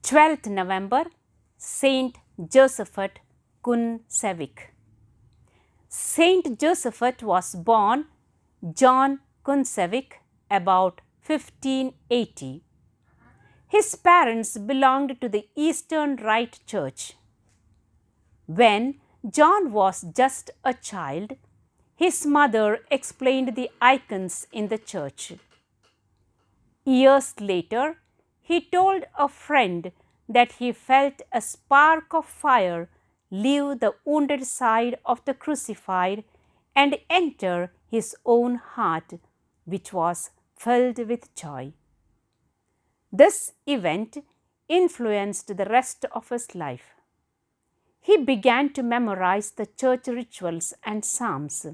12th November, Saint Josephat Kunsevich. Saint Josephat was born John Kunsevich about 1580. His parents belonged to the Eastern Rite Church. When John was just a child, his mother explained the icons in the church. Years later, he told a friend that he felt a spark of fire leave the wounded side of the crucified and enter his own heart, which was filled with joy. This event influenced the rest of his life. He began to memorize the church rituals and psalms.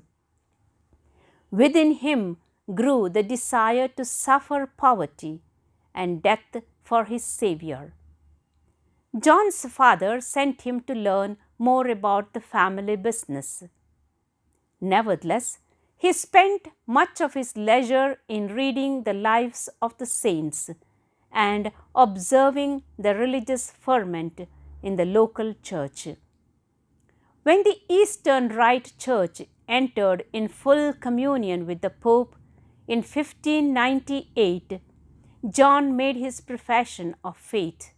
Within him grew the desire to suffer poverty and death for his Savior. John's father sent him to learn more about the family business. Nevertheless, he spent much of his leisure in reading the lives of the saints and observing the religious ferment in the local church. When the Eastern Rite Church entered in full communion with the Pope in 1598, John made his profession of faith,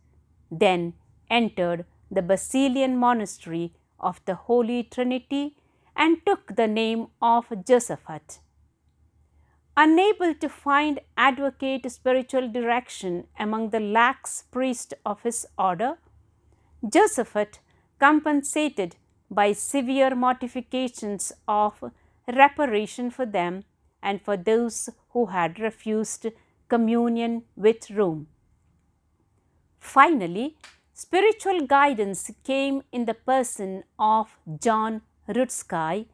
then entered the Basilian monastery of the Holy Trinity and took the name of Josephat. Unable to find adequate spiritual direction among the lax priests of his order, Josephat compensated by severe mortifications of reparation for them and for those who had refused communion with Rome. Finally, spiritual guidance came in the person of John Rutsky,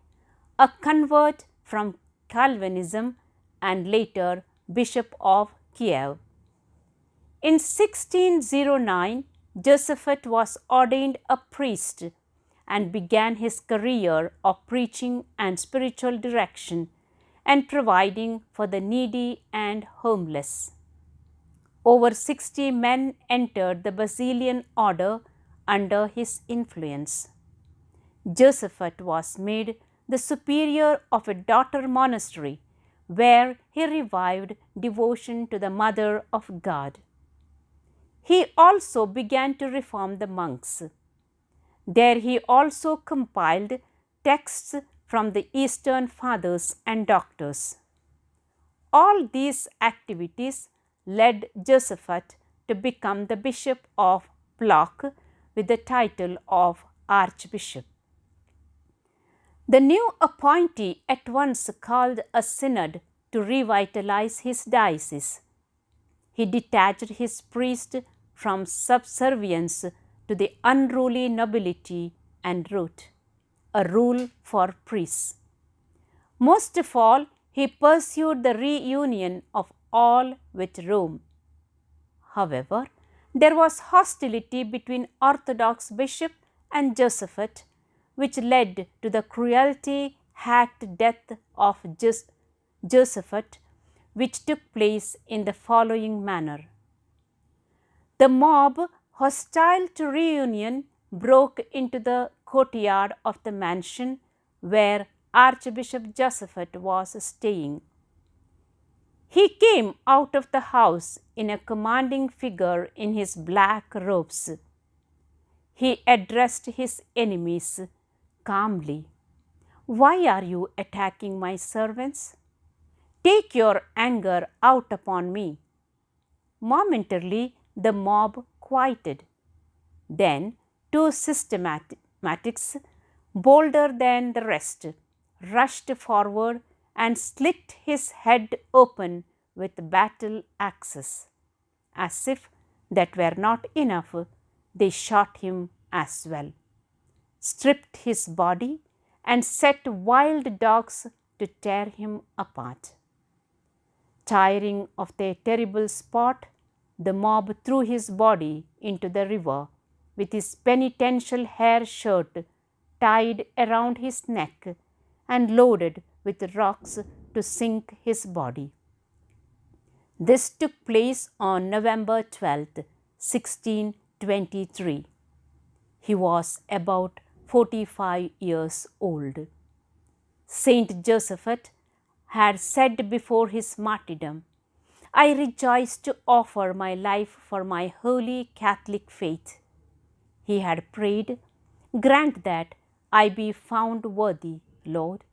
a convert from Calvinism and later Bishop of Kiev. In 1609, Josephat was ordained a priest and began his career of preaching and spiritual direction and providing for the needy and homeless. Over 60 men entered the Basilian order under his influence. Josephat was made the superior of a daughter monastery where he revived devotion to the Mother of God. He also began to reform the monks. There he also compiled texts from the Eastern Fathers and Doctors. All these activities led Josephat to become the Bishop of Block with the title of Archbishop. The new appointee at once called a synod to revitalize his diocese. He detached his priests from subservience to the unruly nobility and wrote, "A Rule for Priests." Most of all, he pursued the reunion of all with Rome. However, there was hostility between Orthodox bishop and Josephat, which led to the cruelty hacked death of Josephat, which took place in the following manner. The mob, hostile to reunion, broke into the courtyard of the mansion where Archbishop Josephat was staying. He came out of the house in a commanding figure in his black robes. He addressed his enemies calmly. "Why are you attacking my servants? Take your anger out upon me." Momentarily, the mob quieted. Then, two systematics, bolder than the rest, rushed forward and slit his head open with battle axes. As if that were not enough, they shot him as well, stripped his body, and set wild dogs to tear him apart. Tiring of their terrible sport, the mob threw his body into the river with his penitential hair shirt tied around his neck and loaded with rocks to sink his body. This took place on November 12, 23. He was about 45 years old. Saint Josephat had said before his martyrdom, "I rejoice to offer my life for my holy Catholic faith." He had prayed, "Grant that I be found worthy, Lord,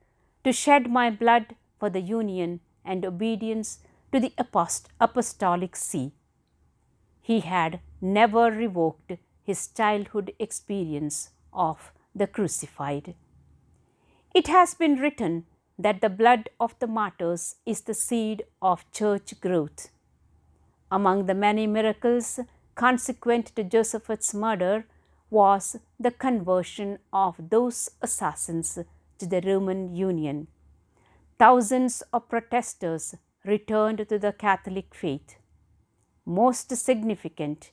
to shed my blood for the union and obedience to the apostolic see." He had never revoked his childhood experience of the crucified. It has been written that the blood of the martyrs is the seed of church growth. Among the many miracles consequent to Josephat's murder was the conversion of those assassins to the Roman Union. Thousands of protesters returned to the Catholic faith. Most significant,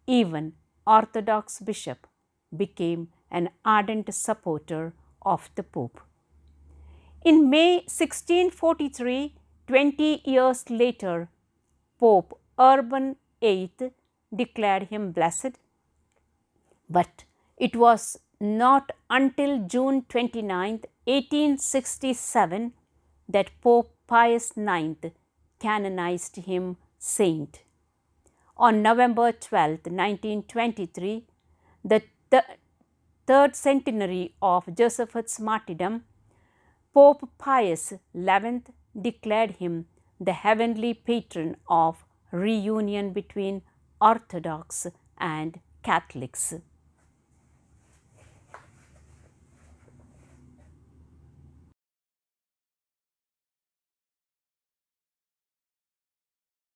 even Orthodox bishop became an ardent supporter of the Pope. In May 1643, 20 years later, Pope Urban VIII declared him blessed. But it was not until June 29, 1867, that Pope Pius IX canonized him saint. On November 12, 1923, the third centenary of Josephat's martyrdom, Pope Pius XI declared him the heavenly patron of reunion between Orthodox and Catholics.